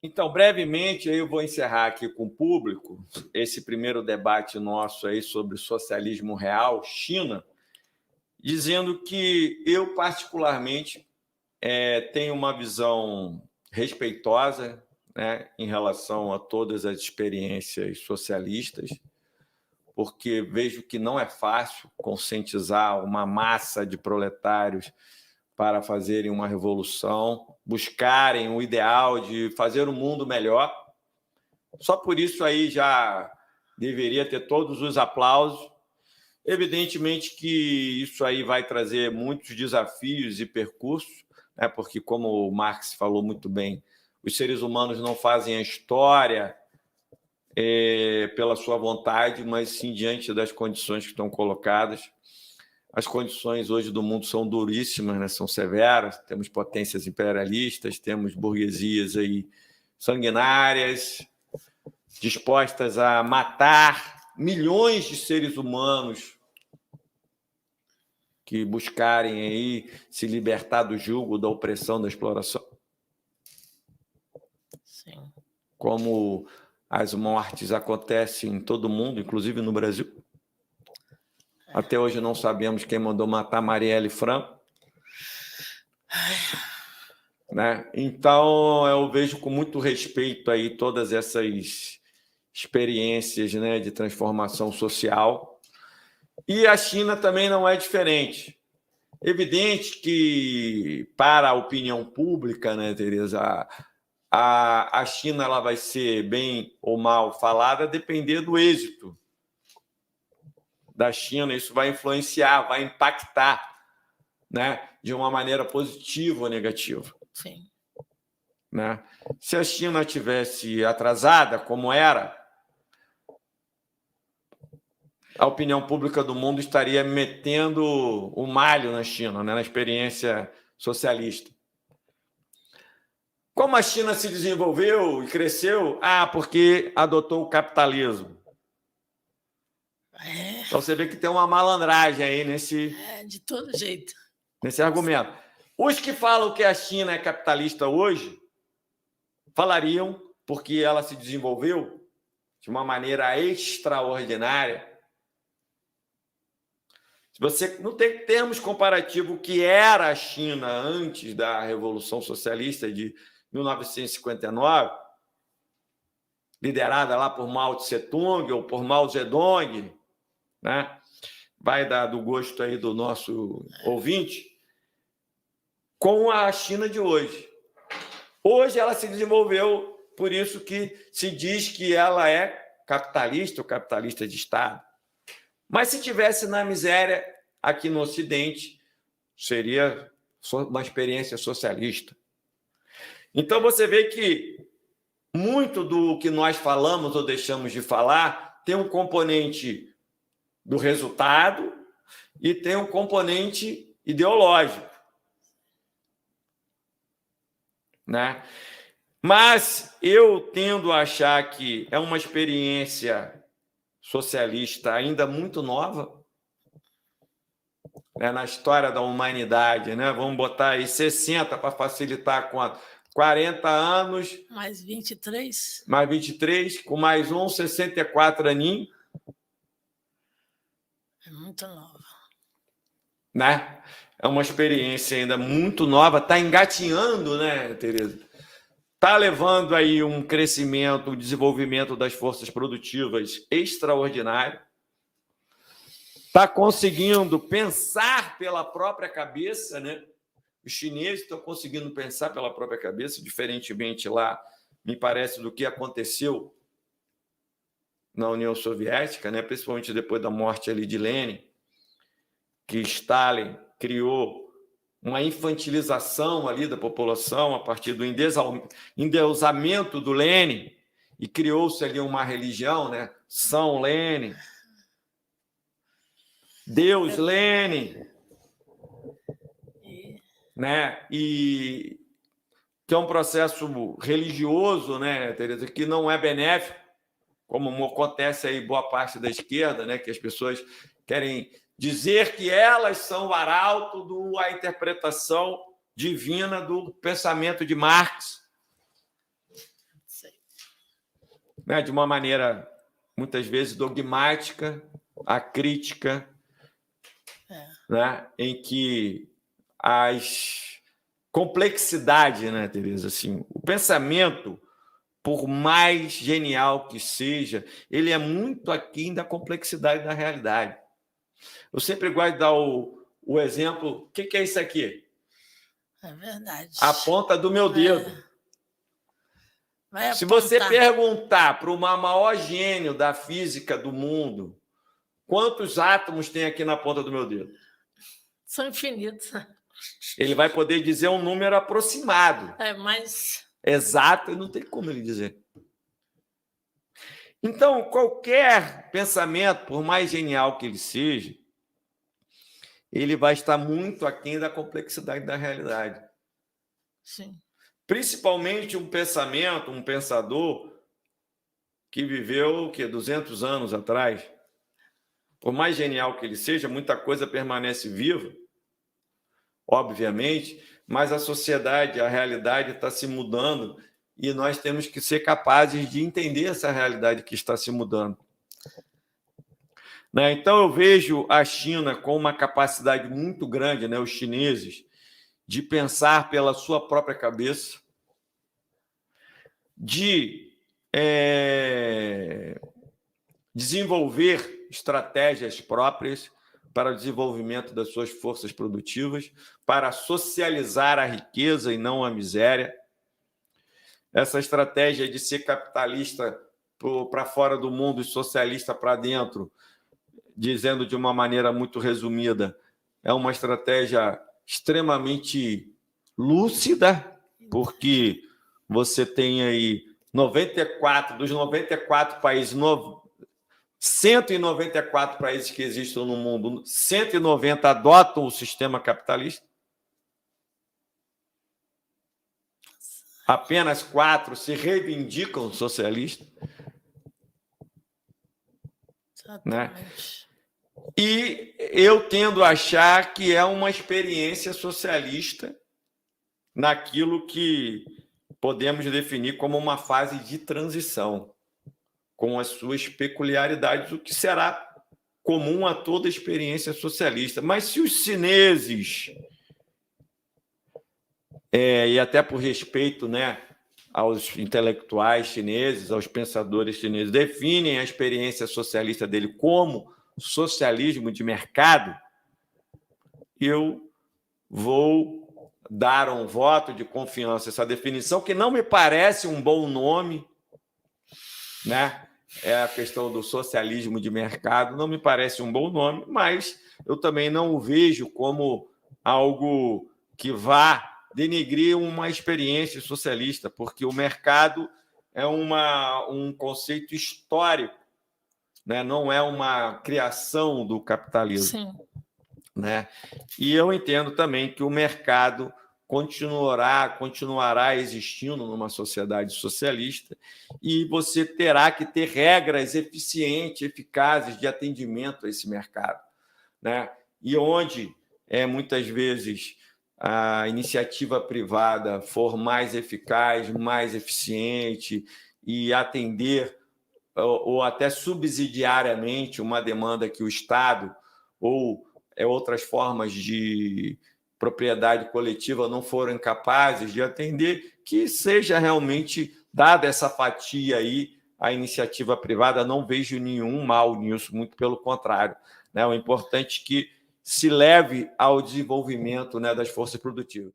Então, brevemente, eu vou encerrar aqui com o público esse primeiro debate nosso aí sobre socialismo real, China, dizendo que eu, particularmente, tenho uma visão respeitosa, né, em relação a todas as experiências socialistas, porque vejo que não é fácil conscientizar uma massa de proletários para fazerem uma revolução, buscarem o ideal de fazer o mundo melhor. Só por isso aí já deveria ter todos os aplausos. Evidentemente que isso aí vai trazer muitos desafios e percursos, né? Porque, como o Marx falou muito bem, os seres humanos não fazem a história pela sua vontade, mas sim diante das condições que estão colocadas. As condições hoje do mundo são duríssimas, né? São severas. Temos potências imperialistas, temos burguesias aí sanguinárias, dispostas a matar milhões de seres humanos que buscarem aí se libertar do jugo, da opressão, da exploração. Sim. Como as mortes acontecem em todo mundo, inclusive no Brasil. Até hoje não sabemos quem mandou matar Marielle Franco. Né? Então, eu vejo com muito respeito aí todas essas experiências, né, de transformação social. E a China também não é diferente. Evidente que, para a opinião pública, né, Tereza, a China ela vai ser bem ou mal falada, depender do êxito da China. Isso vai influenciar, vai impactar, né, de uma maneira positiva ou negativa. Sim. Né? Se a China tivesse atrasada, como era, a opinião pública do mundo estaria metendo o malho na China, né, na experiência socialista. Como a China se desenvolveu e cresceu? Porque adotou o capitalismo. Então você vê que tem uma malandragem aí de todo jeito. Nesse argumento. Os que falam que a China é capitalista hoje falariam porque ela se desenvolveu de uma maneira extraordinária. Se você não tem termos comparativos o que era a China antes da Revolução Socialista de 1959, liderada lá por Mao Tse Tung ou por Mao Zedong, né? Vai dar do gosto aí do nosso ouvinte, com a China de hoje. Hoje ela se desenvolveu, por isso que se diz que ela é capitalista ou capitalista de Estado. Mas se tivesse na miséria aqui no Ocidente, seria uma experiência socialista. Então você vê que muito do que nós falamos ou deixamos de falar tem um componente do resultado e tem um componente ideológico. Né? Mas eu tendo a achar que é uma experiência socialista ainda muito nova, né, na história da humanidade, né? Vamos botar aí 60 para facilitar a conta. 40 anos. Mais 23. Mais 23, com mais 64 aninhos. É muito nova. Né? É uma experiência ainda muito nova, está engatinhando, né, Tereza? Está levando aí um crescimento, um desenvolvimento das forças produtivas extraordinário. Está conseguindo pensar pela própria cabeça, né? Os chineses estão conseguindo pensar pela própria cabeça, diferentemente lá, me parece, do que aconteceu na União Soviética, né? Principalmente depois da morte ali de Lenin, que Stalin criou uma infantilização ali da população a partir do endeusamento do Lenin, e criou-se ali uma religião, né? São Lenin, Deus Lenin, né? E que é um processo religioso, né, Tereza, que não é benéfico, como acontece aí boa parte da esquerda, né, que as pessoas querem dizer que elas são o arauto da interpretação divina do pensamento de Marx. né, de uma maneira muitas vezes dogmática, acrítica, né, em que as complexidades, né, Tereza, assim, o pensamento, por mais genial que seja, ele é muito aquém da complexidade da realidade. Eu sempre gosto de dar o exemplo, o que é isso aqui? É verdade. A ponta do meu dedo. Vai Se apontar. você perguntar para o maior gênio da física do mundo, quantos átomos tem aqui na ponta do meu dedo? São infinitos. Ele vai poder dizer um número aproximado. Mas... exato, não tem como ele dizer. Então, qualquer pensamento, por mais genial que ele seja, ele vai estar muito aquém da complexidade da realidade. Sim. Principalmente um pensamento, um pensador que viveu o quê? 200 anos atrás. Por mais genial que ele seja, muita coisa permanece viva, obviamente, mas a sociedade, a realidade está se mudando e nós temos que ser capazes de entender essa realidade que está se mudando. Né? Então, eu vejo a China com uma capacidade muito grande, né, os chineses, de pensar pela sua própria cabeça, de desenvolver estratégias próprias para o desenvolvimento das suas forças produtivas, para socializar a riqueza e não a miséria. Essa estratégia de ser capitalista para fora do mundo e socialista para dentro, dizendo de uma maneira muito resumida, é uma estratégia extremamente lúcida, porque você tem aí 94, dos 94 países, 194 países que existem no mundo, 190 adotam o sistema capitalista. Apenas 4 se reivindicam socialistas. Né? E eu tendo a achar que é uma experiência socialista naquilo que podemos definir como uma fase de transição, com as suas peculiaridades, o que será comum a toda experiência socialista. Mas se os chineses, e até por respeito, né, aos intelectuais chineses, aos pensadores chineses, definem a experiência socialista dele como socialismo de mercado, eu vou dar um voto de confiança a essa definição, que não me parece um bom nome, né? É a questão do socialismo de mercado, não me parece um bom nome, mas eu também não o vejo como algo que vá denegrir uma experiência socialista, porque o mercado é um conceito histórico, né? Não é uma criação do capitalismo. Sim. Né? E eu entendo também que o mercado continuará existindo numa sociedade socialista e você terá que ter regras eficientes, eficazes de atendimento a esse mercado. Né? E onde, muitas vezes, a iniciativa privada for mais eficaz, mais eficiente e atender ou até subsidiariamente uma demanda que o Estado ou outras formas de propriedade coletiva não foram capazes de atender, que seja realmente dada essa fatia aí à iniciativa privada. Não vejo nenhum mal nisso, muito pelo contrário. Né? O importante é que se leve ao desenvolvimento, né, das forças produtivas.